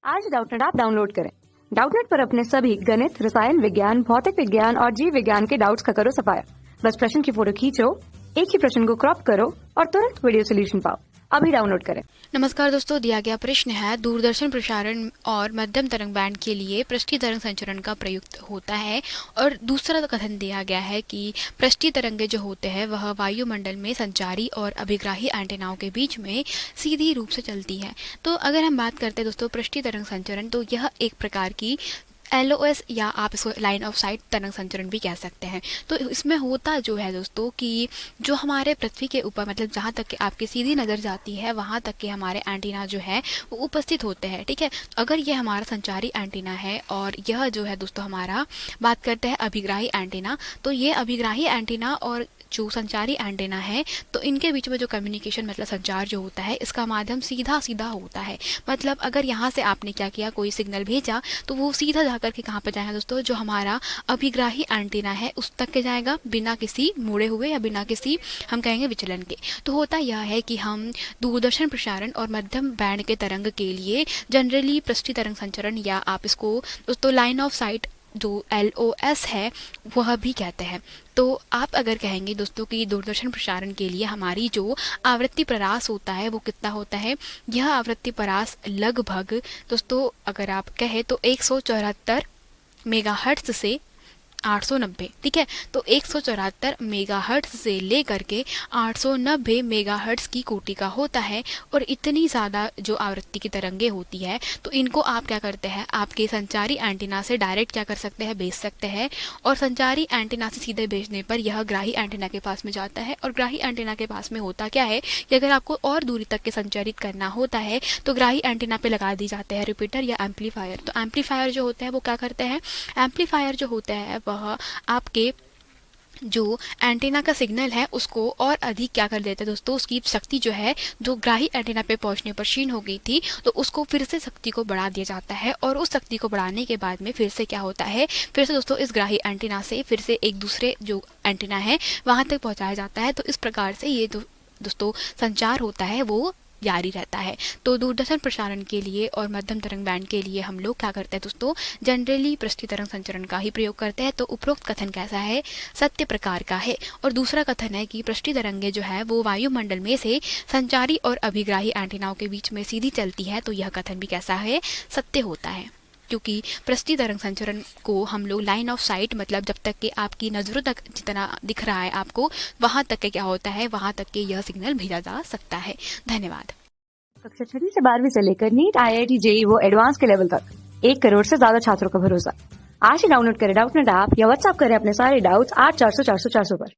आज Doubtnut app download करें। Doubtnut पर अपने सभी गणित, रसायन विज्ञान, भौतिक विज्ञान और जीव विज्ञान के डाउट्स का करो सफाया। बस प्रश्न की फोटो खींचो, एक ही प्रश्न को क्रॉप करो और तुरंत वीडियो सोल्यूशन पाओ। अभी डाउनलोड करें। नमस्कार दोस्तों, दिया गया प्रश्न है दूरदर्शन प्रसारण और मध्यम तरंग बैंड के लिए पृष्ठीय तरंग संचरण का प्रयुक्त होता है। और दूसरा कथन दिया गया है कि पृष्ठीय तरंगे जो होते हैं वह वायुमंडल में संचारी और अभिग्राही एंटेनाओं के बीच में सीधी रूप से चलती है। तो अगर हम बात करते हैं दोस्तों पृष्ठीय तरंग संचरण, तो यह एक प्रकार की LOS या आप इसको लाइन ऑफ साइट तरंग संचरण भी कह सकते हैं। तो इसमें होता जो है दोस्तों कि जो हमारे पृथ्वी के ऊपर मतलब जहाँ तक कि आपकी सीधी नज़र जाती है वहाँ तक के हमारे एंटीना जो है वो उपस्थित होते हैं। ठीक है, अगर ये हमारा संचारी एंटीना है और यह जो है दोस्तों हमारा बात करते हैं अभिग्राही एंटीना, तो ये अभिग्राही एंटीना और जो संचारी एंटीना है तो इनके बीच में जो कम्युनिकेशन मतलब संचार जो होता है इसका माध्यम सीधा सीधा होता है। मतलब अगर यहाँ से आपने क्या किया, कोई सिग्नल भेजा तो वो सीधा जाकर के कहाँ पर जाएगा दोस्तों, जो हमारा अभिग्राही एंटीना है उस तक के जाएगा, बिना किसी मुड़े हुए या बिना किसी हम कहेंगे विचलन के। तो होता यह है कि हम दूरदर्शन प्रसारण और मध्यम बैंड के तरंग के लिए जनरली पृष्ठीय तरंग संचरण या आप इसको दोस्तों लाइन ऑफ साइट जो LOS है वह भी कहते हैं। तो आप अगर कहेंगे दोस्तों कि दूरदर्शन प्रसारण के लिए हमारी जो आवृत्ति परास होता है वो कितना होता है, यह आवृत्ति परास लगभग दोस्तों अगर आप कहें तो 174 मेगाहर्ट्ज से 890। ठीक है, तो 174 मेगाहर्ट्ज से लेकर के 890 मेगाहर्ट्ज की कोटि का होता है। और इतनी ज़्यादा जो आवृत्ति की तरंगे होती है तो इनको आप क्या करते हैं, आपके संचारी एंटीना से डायरेक्ट क्या कर सकते हैं, भेज सकते हैं। और संचारी एंटीना से सीधे भेजने पर यह ग्राही एंटीना के पास में जाता है। और ग्राही एंटीना के पास में होता क्या है कि अगर आपको और दूरी तक के संचारित करना होता है तो ग्राही एंटीना पे लगा दी जाते हैं रिपीटर या एम्पलीफायर। तो एम्पलीफायर जो होते हैं वो क्या करते हैं, एम्पलीफायर जो होते हैं वह आपके जो एंटीना का सिग्नल है उसको और अधिक क्या कर देते हैं दोस्तों, उसकी शक्ति जो है जो ग्राही एंटीना पे पहुंचने पर क्षीण हो गई थी तो उसको फिर से शक्ति को बढ़ा दिया जाता है। और उस शक्ति को बढ़ाने के बाद में फिर से क्या होता है, फिर से दोस्तों इस ग्राही एंटीना से फिर से एक दूसरे जो एंटीना है वहां तक पहुंचाया जाता है। तो इस प्रकार से ये दोस्तों संचार होता है वो जारी रहता है। तो दूरदर्शन प्रसारण के लिए और मध्यम तरंग बैंड के लिए हम लोग क्या करते हैं दोस्तों, जनरली पृष्ठीय तरंग संचरण का ही प्रयोग करते हैं। तो उपरोक्त कथन कैसा है, सत्य प्रकार का है। और दूसरा कथन है कि पृष्ठीय तरंगे जो है वो वायुमंडल में से संचारी और अभिग्राही एंटीनाओं के बीच में सीधी चलती है। तो यह कथन भी कैसा है, सत्य होता है। क्योंकि पृष्ठीय तरंग संचरण को हम लोग लाइन ऑफ साइट मतलब जब तक कि आपकी नज़रों तक जितना दिख रहा है आपको वहां तक के क्या होता है, वहां तक के यह सिग्नल भेजा जा सकता है। धन्यवाद। कक्षा 6 से 12वीं से लेकर नीट, IIT, JEE वो एडवांस के लेवल तक 1 करोड़ से ज्यादा छात्रों का भरोसा। आज ही डाउनलोड करें डाउटनेट ऐप या व्हाट्सएप करें अपने सारे डाउट्स 8400 400 400 पर।